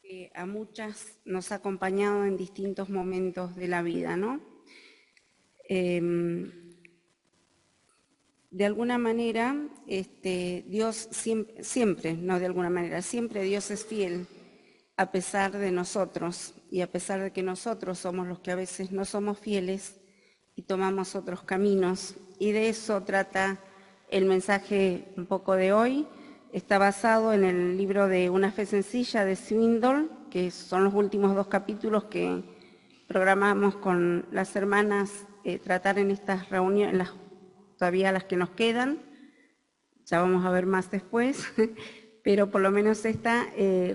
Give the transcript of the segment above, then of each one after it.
que a muchas nos ha acompañado en distintos momentos de la vida, ¿no? De alguna manera, Dios siempre, no de alguna manera, siempre Dios es fiel a pesar de nosotros y a pesar de que nosotros somos los que a veces no somos fieles y tomamos otros caminos. Y de eso trata el mensaje un poco de hoy. Está basado en el libro de Una fe sencilla de Swindoll, que son los últimos 2 capítulos que programamos con las hermanas tratar en estas reuniones, todavía las que nos quedan. Ya vamos a ver más después, pero por lo menos esta,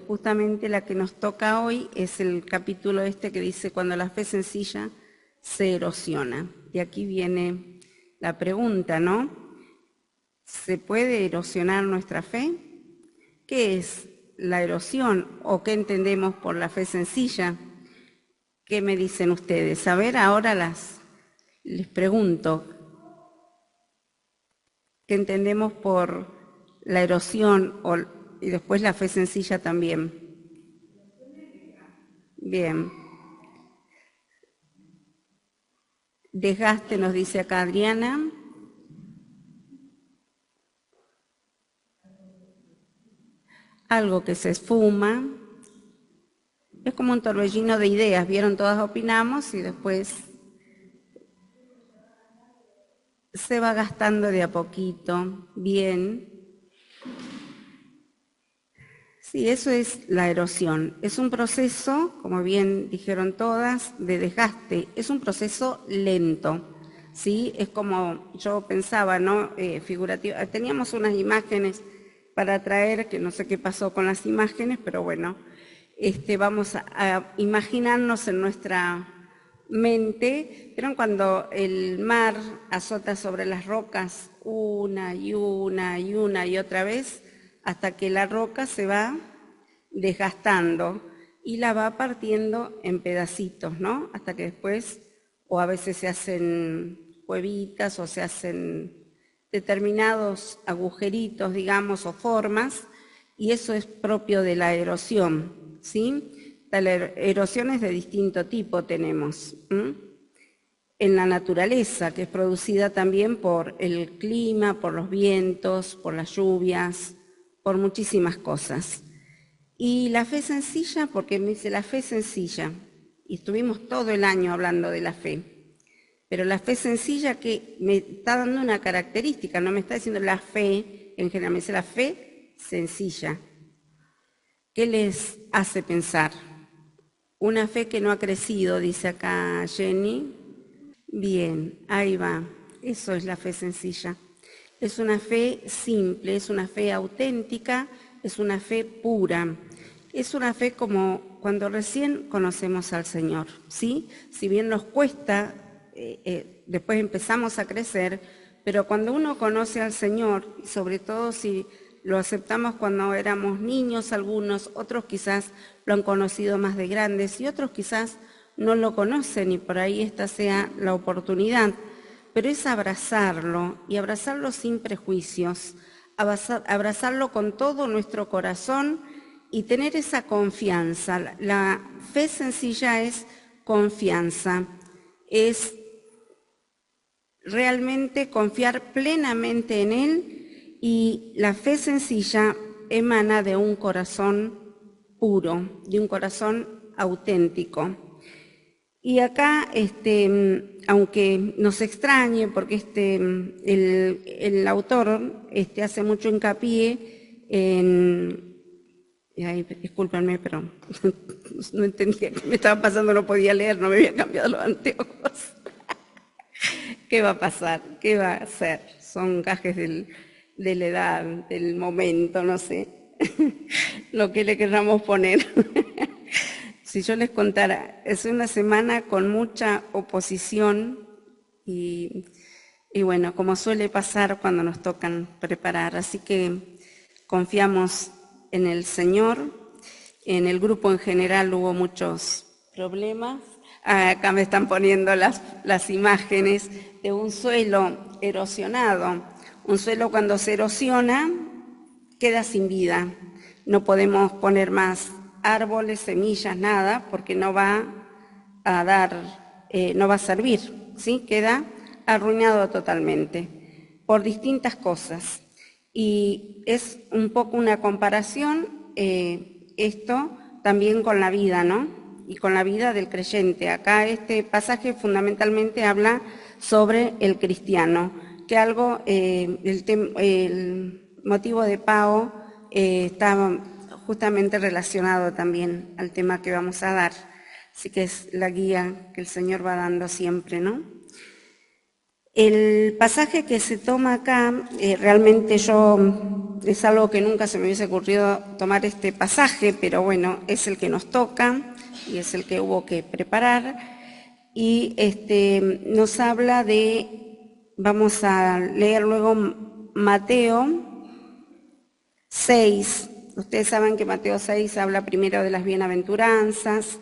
justamente la que nos toca hoy, es el capítulo que dice cuando la fe sencilla se erosiona. Y aquí viene la pregunta, ¿no? ¿Se puede erosionar nuestra fe? ¿Qué es la erosión o qué entendemos por la fe sencilla? ¿Qué me dicen ustedes? A ver, ahora les pregunto, ¿qué entendemos por la erosión y después la fe sencilla también? Bien. Desgaste, nos dice acá Adriana. Algo que se esfuma. Es como un torbellino de ideas, ¿vieron? Todas opinamos y después se va gastando de a poquito. Bien. Sí, eso es la erosión. Es un proceso, como bien dijeron todas, de desgaste. Es un proceso lento, ¿sí? Es como yo pensaba, ¿no? Figurativo. Teníamos unas imágenes para traer, que no sé qué pasó con las imágenes, pero bueno, vamos a imaginarnos en nuestra mente. ¿Vieron cuando el mar azota sobre las rocas una y una y una y otra vez? Hasta que la roca se va desgastando y la va partiendo en pedacitos, ¿no? Hasta que después, o a veces se hacen cuevitas o se hacen determinados agujeritos, digamos, o formas, y eso es propio de la erosión, ¿sí? La erosión es de distinto tipo tenemos. En la naturaleza, que es producida también por el clima, por los vientos, por las lluvias, por muchísimas cosas. Y la fe sencilla, porque me dice la fe sencilla, y estuvimos todo el año hablando de la fe, pero la fe sencilla que me está dando una característica, no me está diciendo la fe en general, me dice la fe sencilla. ¿Qué les hace pensar? Una fe que no ha crecido, dice acá Jenny. Bien, ahí va. Eso es la fe sencilla. Es una fe simple, es una fe auténtica, es una fe pura. Es una fe como cuando recién conocemos al Señor, ¿sí? Si bien nos cuesta, después empezamos a crecer, pero cuando uno conoce al Señor, sobre todo si lo aceptamos cuando éramos niños algunos, otros quizás lo han conocido más de grandes y otros quizás no lo conocen y por ahí esta sea la oportunidad, pero es abrazarlo y abrazarlo sin prejuicios, abrazarlo con todo nuestro corazón y tener esa confianza. La fe sencilla es confianza, es realmente confiar plenamente en Él y la fe sencilla emana de un corazón puro, de un corazón auténtico. Y acá, aunque nos extrañe, porque el autor hace mucho hincapié en... Ay, discúlpenme, pero no entendía qué me estaba pasando, no podía leer, no me había cambiado los anteojos. ¿Qué va a pasar? ¿Qué va a hacer? Son gajes de la edad, del momento, no sé, lo que le queramos poner. Si yo les contara, es una semana con mucha oposición y bueno, como suele pasar cuando nos tocan preparar, así que confiamos en el Señor. En el grupo en general hubo muchos problemas. Acá me están poniendo las imágenes de un suelo erosionado. Un suelo cuando se erosiona queda sin vida. No podemos poner más árboles, semillas, nada, porque no va a dar, no va a servir, ¿sí? Queda arruinado totalmente por distintas cosas. Y es un poco una comparación esto también con la vida, ¿no? Y con la vida del creyente. Acá este pasaje fundamentalmente habla sobre el cristiano, que algo, el motivo de Pao está justamente relacionado también al tema que vamos a dar. Así que es la guía que el Señor va dando siempre, ¿no? El pasaje que se toma acá, realmente es algo que nunca se me hubiese ocurrido tomar este pasaje, pero bueno, es el que nos toca y es el que hubo que preparar. Y nos habla vamos a leer luego Mateo 6. Ustedes saben que Mateo 6 habla primero de las bienaventuranzas,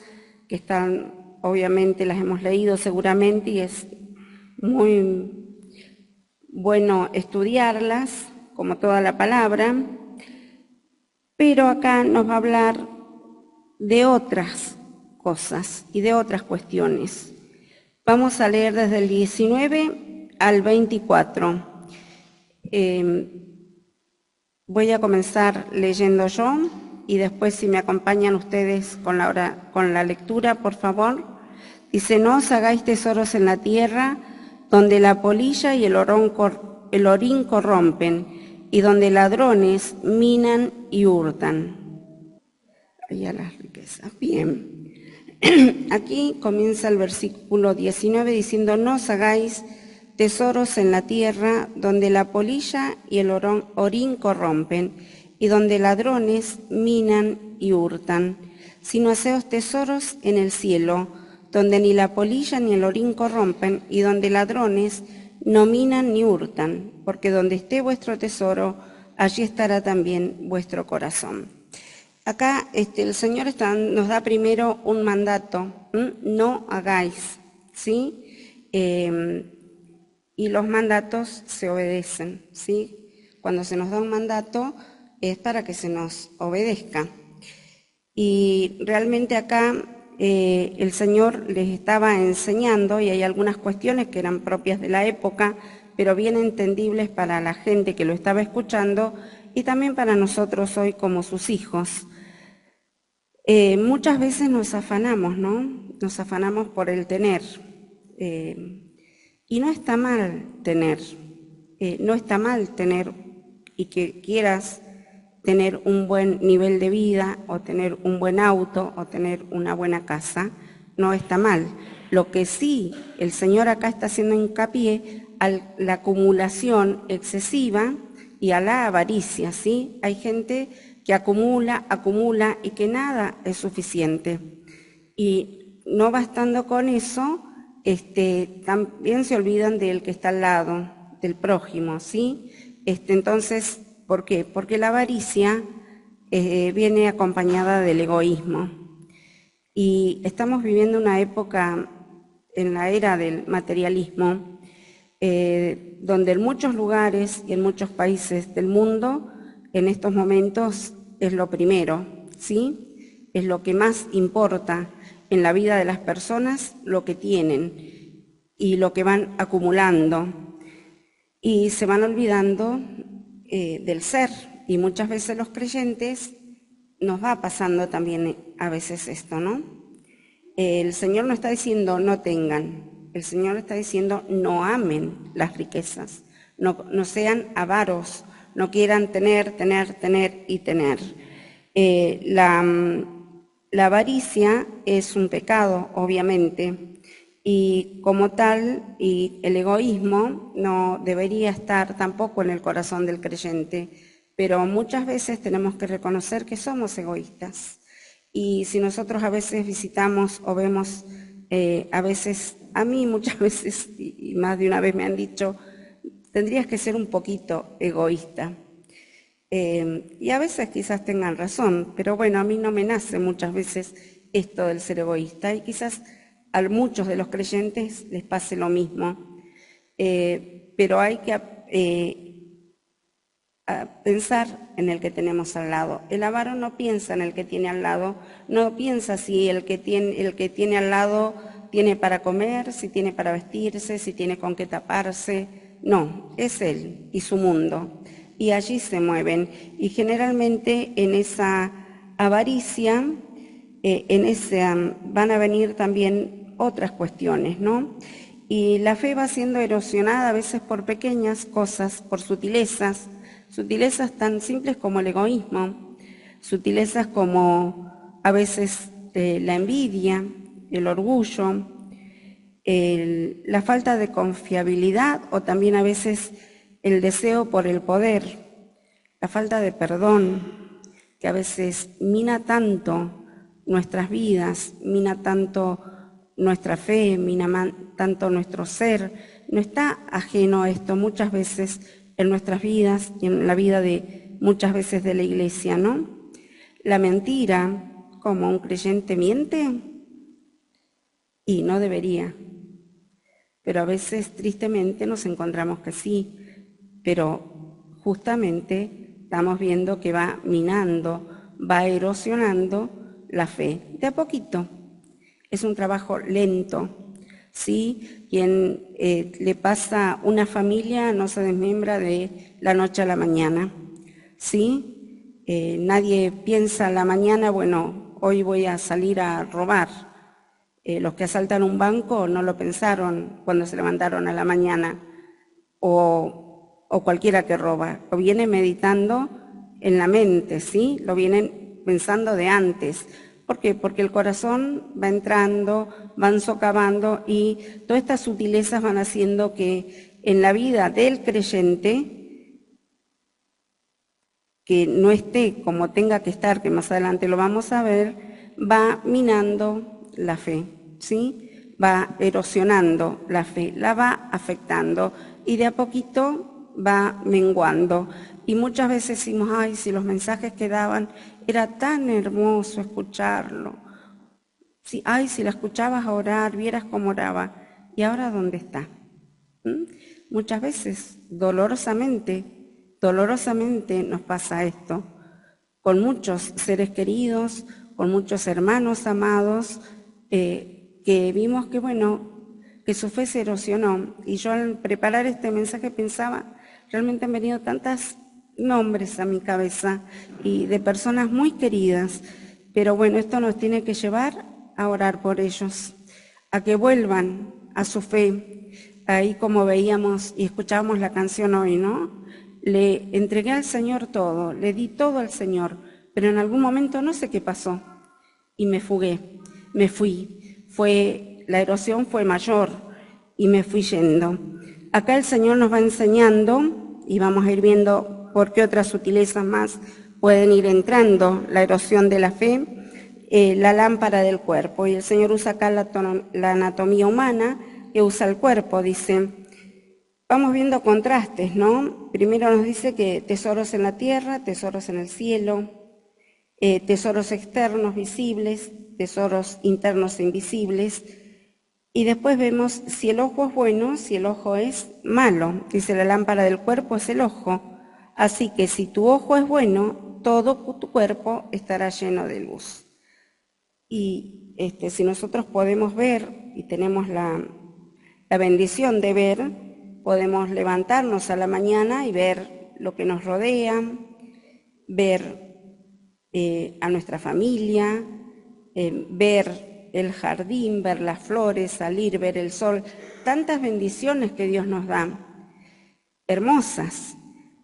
que están, obviamente las hemos leído seguramente y es muy bueno estudiarlas, como toda la palabra, pero acá nos va a hablar de otras cosas y de otras cuestiones. Vamos a leer desde el 19 al 24. Voy a comenzar leyendo yo y después si me acompañan ustedes con la lectura, por favor. Dice, no os hagáis tesoros en la tierra, donde la polilla y el orín corrompen, y donde ladrones minan y hurtan. Allá las riquezas. Bien. Aquí comienza el versículo 19 diciendo, no os hagáis tesoros en la tierra, donde la polilla y el orín corrompen, y donde ladrones minan y hurtan, sino haceos tesoros en el cielo, donde ni la polilla ni el orín corrompen, y donde ladrones no minan ni hurtan, porque donde esté vuestro tesoro, allí estará también vuestro corazón. Acá el Señor nos da primero un mandato, no hagáis, ¿sí? Y los mandatos se obedecen, ¿sí? Cuando se nos da un mandato es para que se nos obedezca. Y realmente acá el Señor les estaba enseñando, y hay algunas cuestiones que eran propias de la época, pero bien entendibles para la gente que lo estaba escuchando y también para nosotros hoy como sus hijos. Muchas veces nos afanamos, ¿no? Nos afanamos por el tener. Y no está mal tener. No está mal tener y que quieras tener un buen nivel de vida o tener un buen auto o tener una buena casa. No está mal. Lo que sí el Señor acá está haciendo hincapié a la acumulación excesiva y a la avaricia, ¿sí? Hay gente que acumula y que nada es suficiente. Y no bastando con eso, también se olvidan del que está al lado, del prójimo, ¿sí? Entonces, ¿por qué? Porque la avaricia viene acompañada del egoísmo. Y estamos viviendo una época en la era del materialismo, donde en muchos lugares y en muchos países del mundo, en estos momentos es lo primero, ¿sí? Es lo que más importa en la vida de las personas, lo que tienen y lo que van acumulando. Y se van olvidando del ser. Y muchas veces los creyentes nos va pasando también a veces esto, ¿no? El Señor no está diciendo no tengan, el Señor está diciendo no amen las riquezas, no sean avaros, no quieran tener y tener. La avaricia es un pecado, obviamente, y como tal, y el egoísmo no debería estar tampoco en el corazón del creyente, pero muchas veces tenemos que reconocer que somos egoístas. Y si nosotros a veces visitamos o vemos, a veces, a mí muchas veces, y más de una vez me han dicho, tendrías que ser un poquito egoísta. Y a veces quizás tengan razón, pero bueno, a mí no me nace muchas veces esto del ser egoísta y quizás a muchos de los creyentes les pase lo mismo. Pero hay que a pensar en el que tenemos al lado. El avaro no piensa en el que tiene al lado, no piensa si el que tiene al lado tiene para comer, si tiene para vestirse, si tiene con qué taparse. No, es él y su mundo. Y allí se mueven. Y generalmente en esa avaricia, van a venir también otras cuestiones, ¿no? Y la fe va siendo erosionada a veces por pequeñas cosas, por sutilezas tan simples como el egoísmo, sutilezas como a veces la envidia, el orgullo, la falta de confiabilidad o también a veces el deseo por el poder, la falta de perdón, que a veces mina tanto nuestras vidas, mina tanto nuestra fe, mina tanto nuestro ser. No está ajeno a esto muchas veces en nuestras vidas y en la vida de muchas veces de la iglesia, ¿no? La mentira, como un creyente miente, y no debería. Pero a veces tristemente nos encontramos que sí, pero justamente estamos viendo que va minando, va erosionando la fe, de a poquito. Es un trabajo lento, ¿sí? Quien le pasa una familia no se desmembra de la noche a la mañana, ¿sí? Nadie piensa a la mañana, bueno, hoy voy a salir a robar. Los que asaltan un banco no lo pensaron cuando se levantaron a la mañana, o cualquiera que roba, lo viene meditando en la mente, ¿sí? Lo vienen pensando de antes. ¿Por qué? Porque el corazón va entrando, van socavando y todas estas sutilezas van haciendo que en la vida del creyente, que no esté como tenga que estar, que más adelante lo vamos a ver, va minando la fe, ¿sí? Va erosionando la fe, la va afectando y de a poquito va menguando. Y muchas veces decimos, ay, si los mensajes que daban era tan hermoso escucharlo. Sí, ay, si la escuchabas orar, vieras cómo oraba. ¿Y ahora dónde está? Muchas veces, dolorosamente nos pasa esto. Con muchos seres queridos, con muchos hermanos amados, que vimos que, bueno, que su fe se erosionó. Y yo al preparar este mensaje pensaba, realmente han venido tantos nombres a mi cabeza y de personas muy queridas, pero bueno, esto nos tiene que llevar a orar por ellos, a que vuelvan a su fe. Ahí como veíamos y escuchábamos la canción hoy, ¿no? Le entregué al Señor todo, le di todo al Señor, pero en algún momento no sé qué pasó y me fugué, me fui. La erosión fue mayor y me fui yendo. Acá el Señor nos va enseñando y vamos a ir viendo por qué otras sutilezas más pueden ir entrando la erosión de la fe, la lámpara del cuerpo. Y el Señor usa acá la anatomía humana que usa el cuerpo, dice. Vamos viendo contrastes, ¿no? Primero nos dice que tesoros en la tierra, tesoros en el cielo, tesoros externos visibles, tesoros internos invisibles. Y después vemos si el ojo es bueno, si el ojo es malo. Dice la lámpara del cuerpo es el ojo. Así que si tu ojo es bueno, todo tu cuerpo estará lleno de luz. Y si nosotros podemos ver y tenemos la bendición de ver, podemos levantarnos a la mañana y ver lo que nos rodea, ver a nuestra familia, ver el jardín, ver las flores, salir, ver el sol, tantas bendiciones que Dios nos da, hermosas,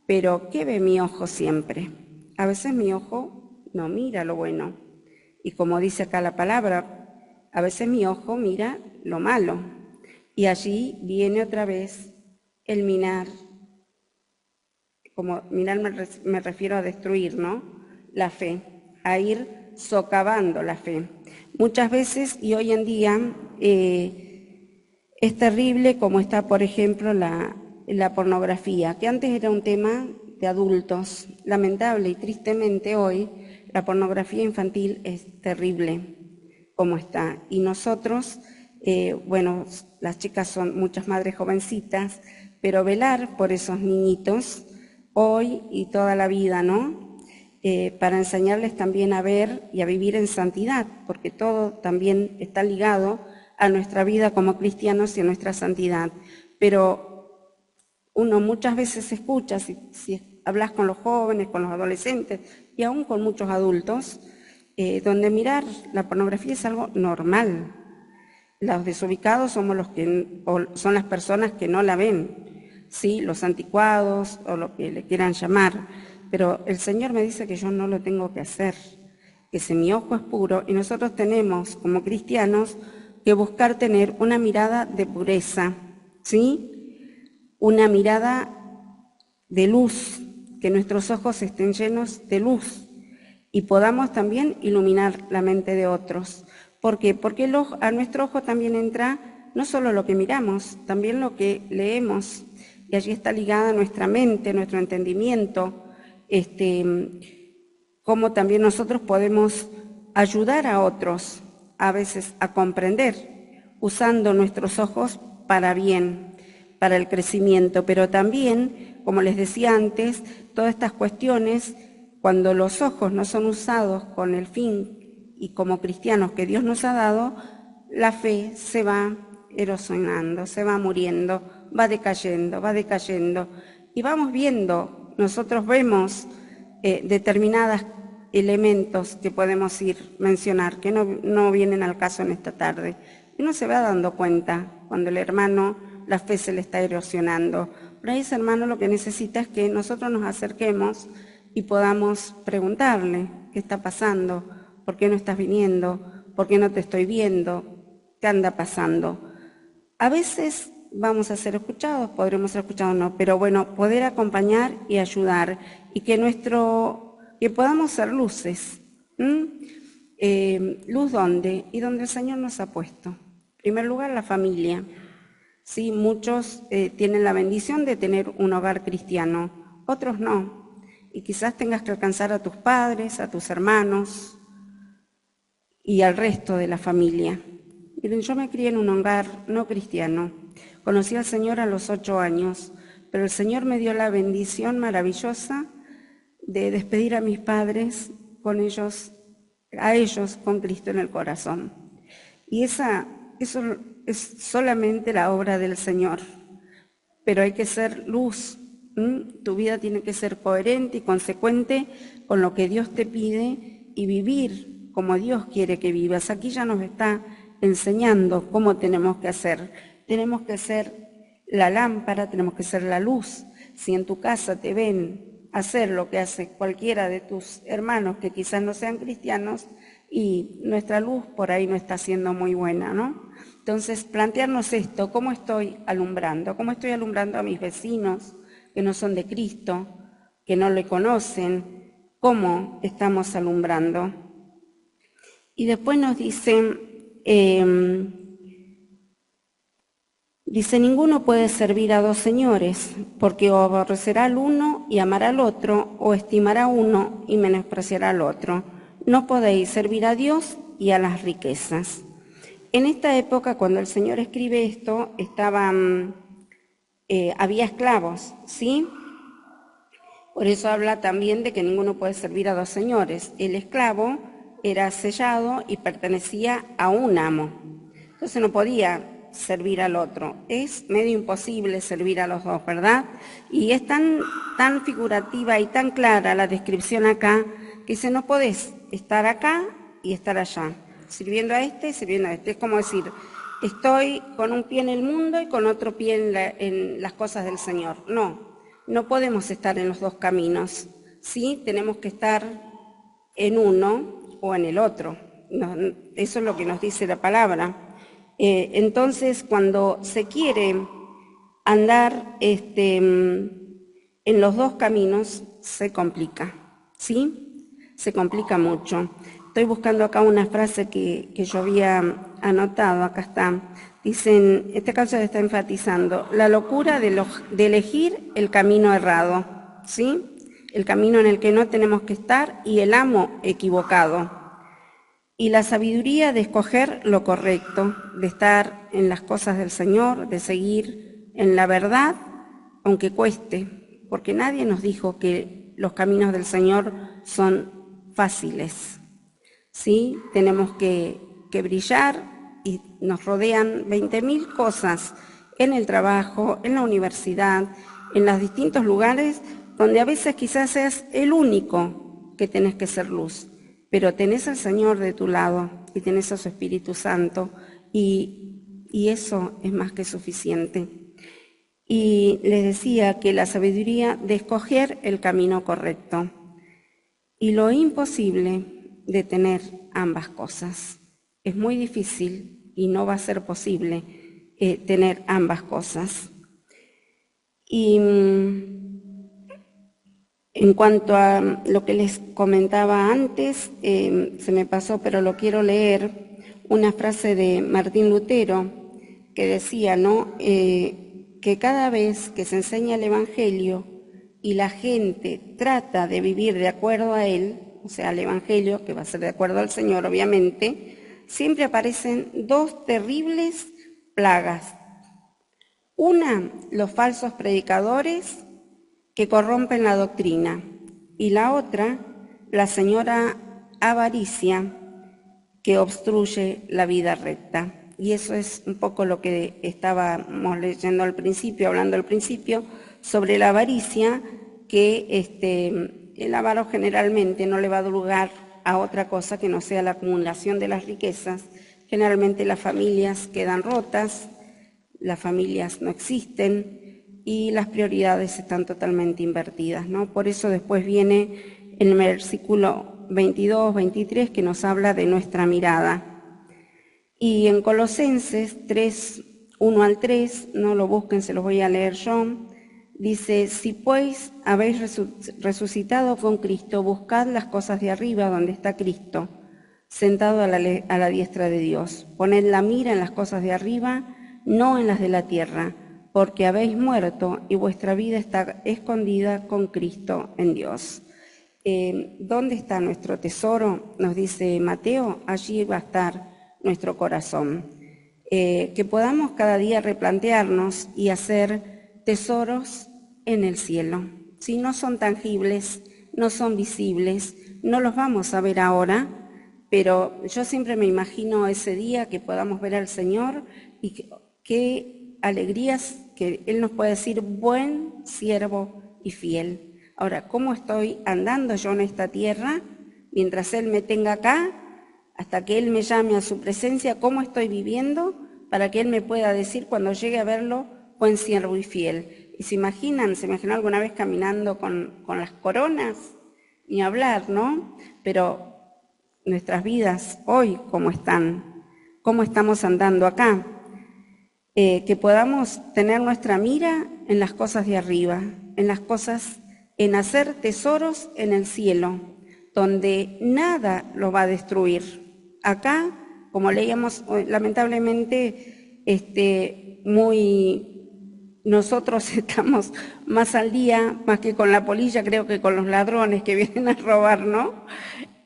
pero ¿qué ve mi ojo siempre? A veces mi ojo no mira lo bueno, y como dice acá la palabra, a veces mi ojo mira lo malo, y allí viene otra vez el minar, como minar me refiero a destruir, ¿no? La fe, a ir socavando la fe. Muchas veces y hoy en día es terrible como está, por ejemplo, la pornografía, que antes era un tema de adultos. Lamentable y tristemente hoy la pornografía infantil es terrible como está. Y nosotros, bueno, las chicas son muchas madres jovencitas, pero velar por esos niñitos hoy y toda la vida, ¿no? Para enseñarles también a ver y a vivir en santidad, porque todo también está ligado a nuestra vida como cristianos y a nuestra santidad. Pero uno muchas veces escucha, si hablas con los jóvenes, con los adolescentes y aún con muchos adultos, donde mirar la pornografía es algo normal. Los desubicados somos son las personas que no la ven, ¿sí? Los anticuados o lo que le quieran llamar. Pero el Señor me dice que yo no lo tengo que hacer, que si mi ojo es puro, y nosotros tenemos como cristianos que buscar tener una mirada de pureza, ¿sí? Una mirada de luz, que nuestros ojos estén llenos de luz y podamos también iluminar la mente de otros. ¿Por qué? Porque a nuestro ojo también entra no solo lo que miramos, también lo que leemos, y allí está ligada nuestra mente, nuestro entendimiento, cómo también nosotros podemos ayudar a otros a veces a comprender, usando nuestros ojos para bien, para el crecimiento, pero también, como les decía antes, todas estas cuestiones, cuando los ojos no son usados con el fin y como cristianos que Dios nos ha dado, la fe se va erosionando, se va muriendo, va decayendo, y vamos viendo, nosotros vemos determinados elementos que podemos mencionar, que no vienen al caso en esta tarde. Y uno se va dando cuenta cuando el hermano, la fe se le está erosionando. Por ahí ese hermano lo que necesita es que nosotros nos acerquemos y podamos preguntarle qué está pasando, por qué no estás viniendo, por qué no te estoy viendo, qué anda pasando. A veces vamos a ser escuchados, podremos ser escuchados o no, pero bueno, poder acompañar y ayudar y que podamos ser luces. ¿Luz dónde? Y donde el Señor nos ha puesto. En primer lugar, la familia. Sí, muchos tienen la bendición de tener un hogar cristiano, otros no. Y quizás tengas que alcanzar a tus padres, a tus hermanos y al resto de la familia. Miren, yo me crié en un hogar no cristiano. Conocí al Señor a los 8 años, pero el Señor me dio la bendición maravillosa de despedir a mis padres a ellos con Cristo en el corazón. Y eso es solamente la obra del Señor, pero hay que ser luz. Tu vida tiene que ser coherente y consecuente con lo que Dios te pide y vivir como Dios quiere que vivas. Aquí ya nos está enseñando cómo tenemos que hacer. Tenemos que ser la lámpara, tenemos que ser la luz. Si en tu casa te ven hacer lo que hace cualquiera de tus hermanos que quizás no sean cristianos, y nuestra luz por ahí no está siendo muy buena, ¿no? Entonces, plantearnos esto, ¿cómo estoy alumbrando? ¿Cómo estoy alumbrando a mis vecinos que no son de Cristo, que no le conocen? ¿Cómo estamos alumbrando? Y después nos dicen, ninguno puede servir a dos señores, porque o aborrecerá al uno y amará al otro, o estimará a uno y menospreciará al otro. No podéis servir a Dios y a las riquezas. En esta época, cuando el Señor escribe esto, había esclavos, ¿sí? Por eso habla también de que ninguno puede servir a dos señores. El esclavo era sellado y pertenecía a un amo. Entonces no podía servir al otro. Es medio imposible servir a los dos, ¿verdad? Y es tan figurativa y tan clara la descripción acá, que dice, no podés estar acá y estar allá, sirviendo a este y sirviendo a este. Es como decir, estoy con un pie en el mundo y con otro pie en las cosas del Señor. No podemos estar en los dos caminos, ¿sí? Tenemos que estar en uno o en el otro. Eso es lo que nos dice la palabra. Entonces, cuando se quiere andar en los dos caminos, se complica, ¿sí? Se complica mucho. Estoy buscando acá una frase que yo había anotado, acá está. Dicen, este caso está enfatizando, la locura de elegir el camino errado, ¿sí? El camino en el que no tenemos que estar y el amo equivocado. Y la sabiduría de escoger lo correcto, de estar en las cosas del Señor, de seguir en la verdad, aunque cueste, porque nadie nos dijo que los caminos del Señor son fáciles, ¿sí? Tenemos que brillar y nos rodean 20.000 cosas en el trabajo, en la universidad, en los distintos lugares donde a veces quizás seas el único que tenés que ser luz, pero tenés al Señor de tu lado y tenés a su Espíritu Santo y eso es más que suficiente. Y les decía que la sabiduría de escoger el camino correcto y lo imposible de tener ambas cosas. Es muy difícil y no va a ser posible tener ambas cosas. Y en cuanto a lo que les comentaba antes, se me pasó, pero lo quiero leer, una frase de Martín Lutero que decía, ¿no? Que cada vez que se enseña el Evangelio y la gente trata de vivir de acuerdo a él, o sea, el Evangelio, que va a ser de acuerdo al Señor, obviamente, siempre aparecen dos terribles plagas. Una, los falsos predicadores que corrompen la doctrina, y la otra, la señora avaricia que obstruye la vida recta. Y eso es un poco lo que estábamos leyendo al principio, hablando al principio, sobre la avaricia, que el avaro generalmente no le va a dar lugar a otra cosa que no sea la acumulación de las riquezas. Generalmente las familias quedan rotas, las familias no existen y las prioridades están totalmente invertidas, ¿no? Por eso después viene el versículo 22, 23 que nos habla de nuestra mirada. Y en Colosenses 3, 1 al 3, no lo busquen, se los voy a leer yo, dice, si pues habéis resucitado con Cristo, buscad las cosas de arriba donde está Cristo, sentado a la diestra de Dios. Poned la mira en las cosas de arriba, no en las de la tierra, porque habéis muerto y vuestra vida está escondida con Cristo en Dios. ¿Dónde está nuestro tesoro? Nos dice Mateo, allí va a estar nuestro corazón. Que podamos cada día replantearnos y hacer tesoros en el cielo. Si no son tangibles, no son visibles, no los vamos a ver ahora, pero yo siempre me imagino ese día que podamos ver al Señor y qué alegrías que Él nos puede decir, buen siervo y fiel. Ahora, ¿cómo estoy andando yo en esta tierra mientras Él me tenga acá? Hasta que Él me llame a su presencia, ¿cómo estoy viviendo? Para que Él me pueda decir cuando llegue a verlo, buen siervo y fiel. Y se imaginan alguna vez caminando con las coronas? Ni hablar, ¿no? Pero nuestras vidas hoy, ¿cómo están? ¿Cómo estamos andando acá? Que podamos tener nuestra mira en las cosas de arriba, en las cosas, en hacer tesoros en el cielo, donde nada lo va a destruir. Acá, como leíamos, lamentablemente, nosotros estamos más al día, más que con la polilla, creo que con los ladrones que vienen a robar, ¿no?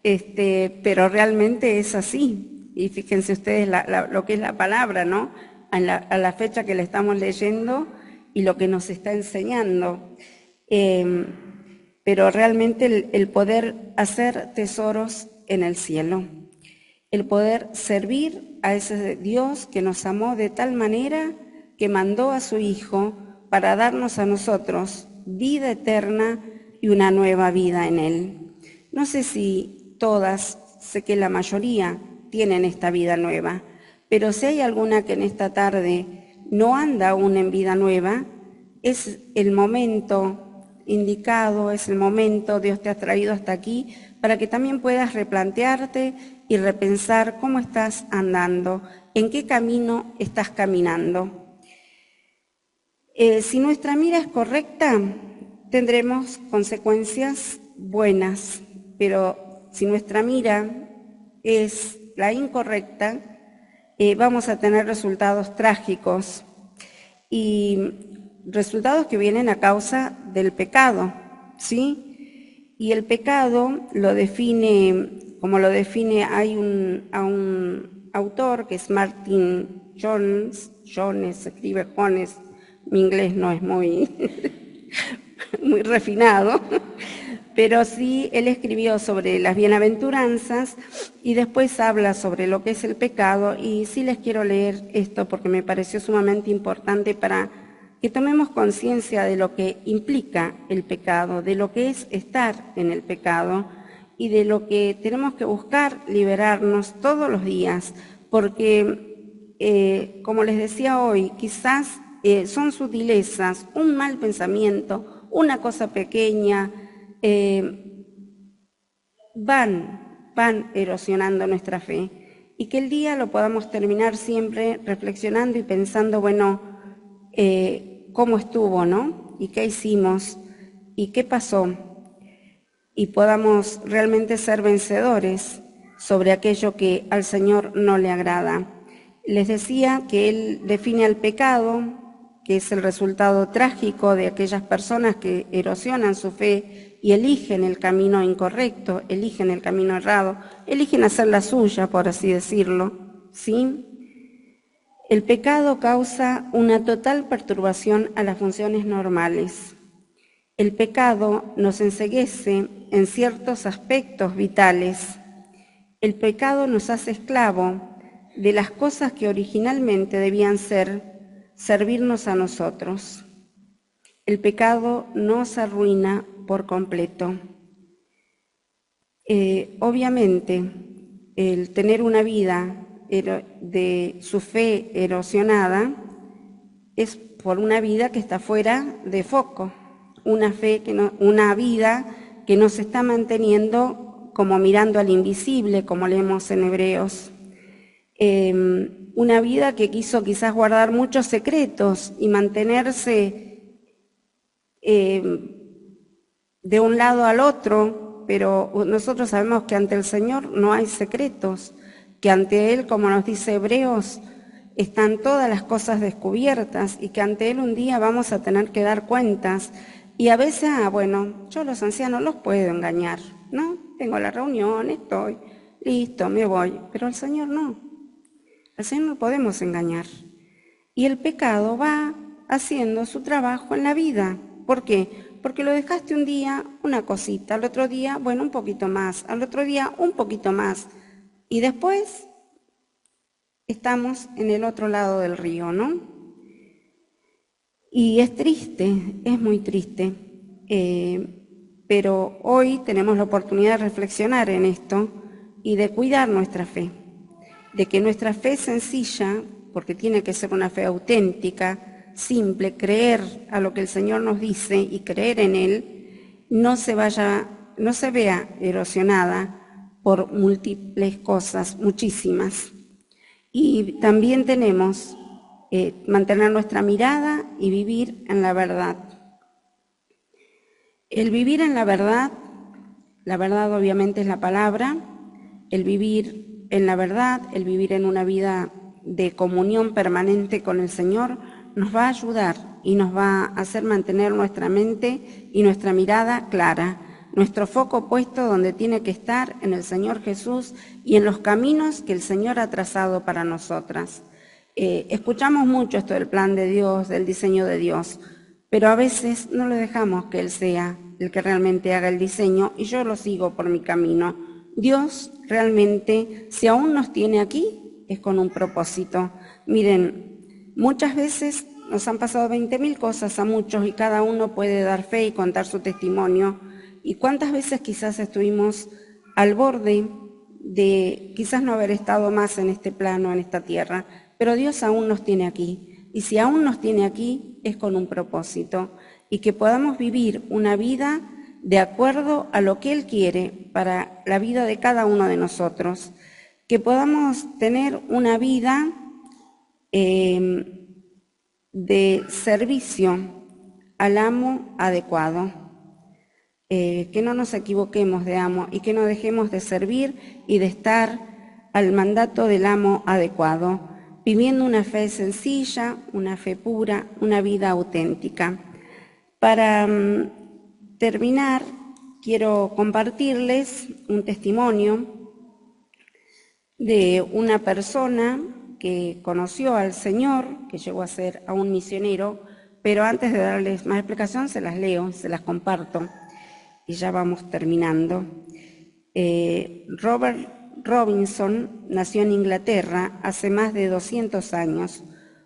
Pero realmente es así. Y fíjense ustedes lo que es la palabra, ¿no? A la fecha que le estamos leyendo y lo que nos está enseñando. Pero realmente el poder hacer tesoros en el cielo, el poder servir a ese Dios que nos amó de tal manera que mandó a su Hijo para darnos a nosotros vida eterna y una nueva vida en Él. No sé si todas, sé que la mayoría tienen esta vida nueva, pero si hay alguna que en esta tarde no anda aún en vida nueva, es el momento indicado, es el momento, Dios te ha traído hasta aquí, para que también puedas replantearte y repensar cómo estás andando, en qué camino estás caminando. Si nuestra mira es correcta, tendremos consecuencias buenas, pero si nuestra mira es la incorrecta, vamos a tener resultados trágicos y resultados que vienen a causa del pecado, ¿sí? Y el pecado lo define, como lo define, hay un autor que es Martin Jones, se escribe Jones, mi inglés no es muy muy refinado, pero sí él escribió sobre las bienaventuranzas y después habla sobre lo que es el pecado, y sí les quiero leer esto porque me pareció sumamente importante para que tomemos conciencia de lo que implica el pecado, de lo que es estar en el pecado y de lo que tenemos que buscar liberarnos todos los días, porque, como les decía hoy, quizás son sutilezas, un mal pensamiento, una cosa pequeña, van erosionando nuestra fe, y que el día lo podamos terminar siempre reflexionando y pensando, bueno, cómo estuvo, ¿no? Y qué hicimos, y qué pasó, y podamos realmente ser vencedores sobre aquello que al Señor no le agrada. Les decía que Él define al pecado, que es el resultado trágico de aquellas personas que erosionan su fe y eligen el camino incorrecto, eligen el camino errado, eligen hacer la suya, por así decirlo, ¿sí? El pecado causa una total perturbación a las funciones normales. El pecado nos enceguece en ciertos aspectos vitales. El pecado nos hace esclavo de las cosas que originalmente debían servirnos a nosotros. El pecado nos arruina por completo. Obviamente, el tener una vida de su fe erosionada es por una vida que está fuera de foco, una vida que nos está manteniendo como mirando al invisible, como leemos en Hebreos. Una vida que quiso quizás guardar muchos secretos y mantenerse de un lado al otro, pero nosotros sabemos que ante el Señor no hay secretos, que ante Él, como nos dice Hebreos, están todas las cosas descubiertas, y que ante Él un día vamos a tener que dar cuentas. Y a veces, bueno, yo a los ancianos los puedo engañar, ¿no? Tengo la reunión, estoy, listo, me voy, pero al Señor no. Al Señor no podemos engañar. Y el pecado va haciendo su trabajo en la vida. ¿Por qué? Porque lo dejaste un día, una cosita, al otro día, bueno, un poquito más, al otro día, un poquito más. Y después estamos en el otro lado del río, ¿no? Y es triste, es muy triste, pero hoy tenemos la oportunidad de reflexionar en esto y de cuidar nuestra fe, de que nuestra fe sencilla, porque tiene que ser una fe auténtica, simple, creer a lo que el Señor nos dice y creer en Él, no se vea erosionada por múltiples cosas, muchísimas. Y también tenemos mantener nuestra mirada y vivir en la verdad. El vivir en la verdad obviamente es la palabra, el vivir en la verdad, el vivir en una vida de comunión permanente con el Señor, nos va a ayudar y nos va a hacer mantener nuestra mente y nuestra mirada clara, nuestro foco puesto donde tiene que estar, en el Señor Jesús y en los caminos que el Señor ha trazado para nosotras. Escuchamos mucho esto del plan de Dios, del diseño de Dios, pero a veces no le dejamos que Él sea el que realmente haga el diseño y yo lo sigo por mi camino. Dios realmente, si aún nos tiene aquí, es con un propósito. Miren, muchas veces nos han pasado 20.000 cosas a muchos y cada uno puede dar fe y contar su testimonio. ¿Y cuántas veces quizás estuvimos al borde de quizás no haber estado más en este plano, en esta tierra? Pero Dios aún nos tiene aquí, y si aún nos tiene aquí es con un propósito, y que podamos vivir una vida de acuerdo a lo que Él quiere para la vida de cada uno de nosotros, que podamos tener una vida de servicio al amo adecuado, que no nos equivoquemos de amo y que no dejemos de servir y de estar al mandato del amo adecuado, viviendo una fe sencilla, una fe pura, una vida auténtica. Para terminar, quiero compartirles un testimonio de una persona que conoció al Señor, que llegó a ser a un misionero, pero antes de darles más explicación se las leo, se las comparto y ya vamos terminando. Robert Robinson nació en Inglaterra hace más de 200 años.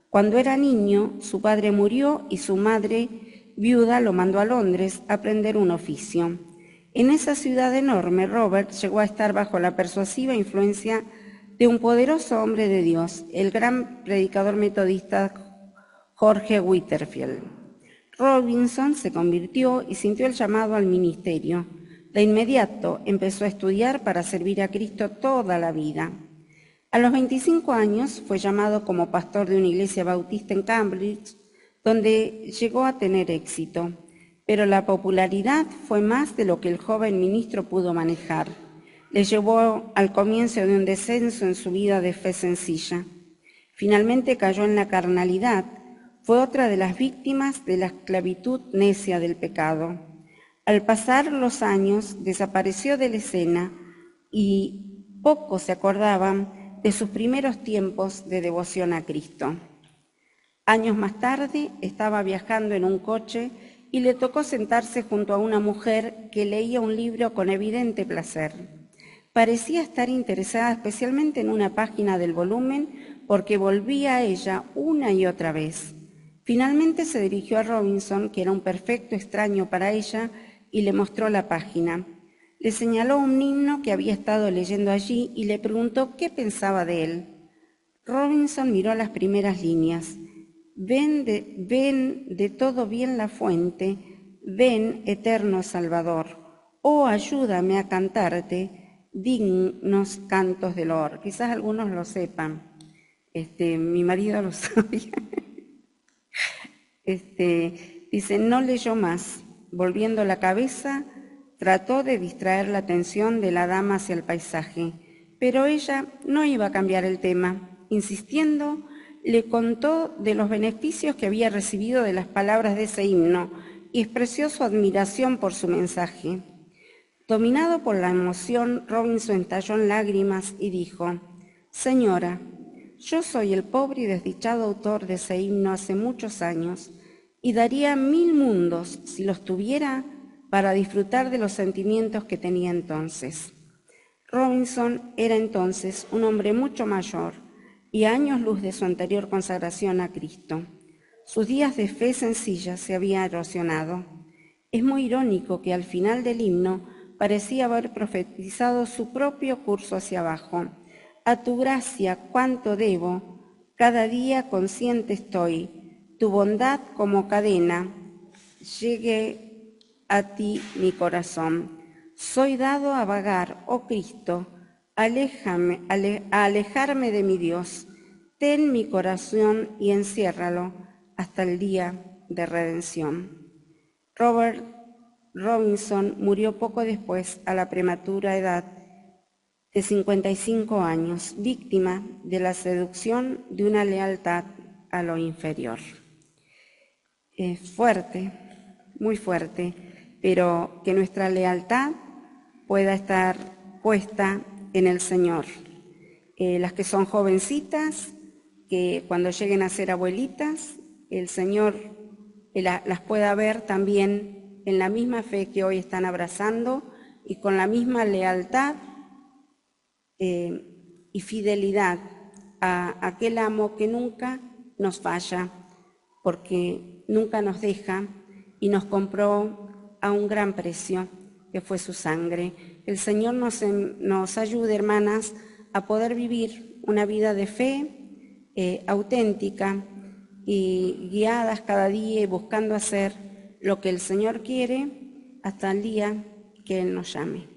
Cuando era niño, su padre murió y su madre, viuda, lo mandó a Londres a aprender un oficio. En esa ciudad enorme, Robert llegó a estar bajo la persuasiva influencia de un poderoso hombre de Dios, el gran predicador metodista Jorge Whitefield. Robinson se convirtió y sintió el llamado al ministerio. De inmediato empezó a estudiar para servir a Cristo toda la vida. A los 25 años fue llamado como pastor de una iglesia bautista en Cambridge, donde llegó a tener éxito. Pero la popularidad fue más de lo que el joven ministro pudo manejar. Le llevó al comienzo de un descenso en su vida de fe sencilla. Finalmente cayó en la carnalidad. Fue otra de las víctimas de la esclavitud necia del pecado. Al pasar los años, desapareció de la escena y pocos se acordaban de sus primeros tiempos de devoción a Cristo. Años más tarde, estaba viajando en un coche y le tocó sentarse junto a una mujer que leía un libro con evidente placer. Parecía estar interesada especialmente en una página del volumen porque volvía a ella una y otra vez. Finalmente se dirigió a Robinson, que era un perfecto extraño para ella, y le mostró la página. Le señaló un himno que había estado leyendo allí y le preguntó qué pensaba de él. Robinson miró las primeras líneas. Ven de todo bien la fuente, ven, eterno Salvador. Oh, ayúdame a cantarte dignos cantos de loor. Quizás algunos lo sepan. Mi marido lo sabía. Dice, no leyó más. Volviendo la cabeza, trató de distraer la atención de la dama hacia el paisaje, pero ella no iba a cambiar el tema. Insistiendo, le contó de los beneficios que había recibido de las palabras de ese himno y expresó su admiración por su mensaje. Dominado por la emoción, Robinson estalló en lágrimas y dijo, «Señora, yo soy el pobre y desdichado autor de ese himno hace muchos años y daría 1000 mundos si los tuviera para disfrutar de los sentimientos que tenía entonces». Robinson era entonces un hombre mucho mayor y a años luz de su anterior consagración a Cristo. Sus días de fe sencilla se habían erosionado. Es muy irónico que al final del himno parecía haber profetizado su propio curso hacia abajo. A tu gracia cuánto debo, cada día consciente estoy, tu bondad como cadena, llegue a ti mi corazón. Soy dado a vagar, oh Cristo, a alejarme de mi Dios. Ten mi corazón y enciérralo hasta el día de redención. Robert Robinson murió poco después a la prematura edad de 55 años, víctima de la seducción de una lealtad a lo inferior. Fuerte, muy fuerte, pero que nuestra lealtad pueda estar puesta en el Señor. Las que son jovencitas, que cuando lleguen a ser abuelitas, el Señor las pueda ver también en la misma fe que hoy están abrazando y con la misma lealtad y fidelidad a aquel amo que nunca nos falla, porque nunca nos deja y nos compró a un gran precio, que fue su sangre. El Señor nos ayude, hermanas, a poder vivir una vida de fe auténtica y guiadas cada día y buscando hacer lo que el Señor quiere hasta el día que Él nos llame.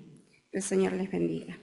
El Señor les bendiga.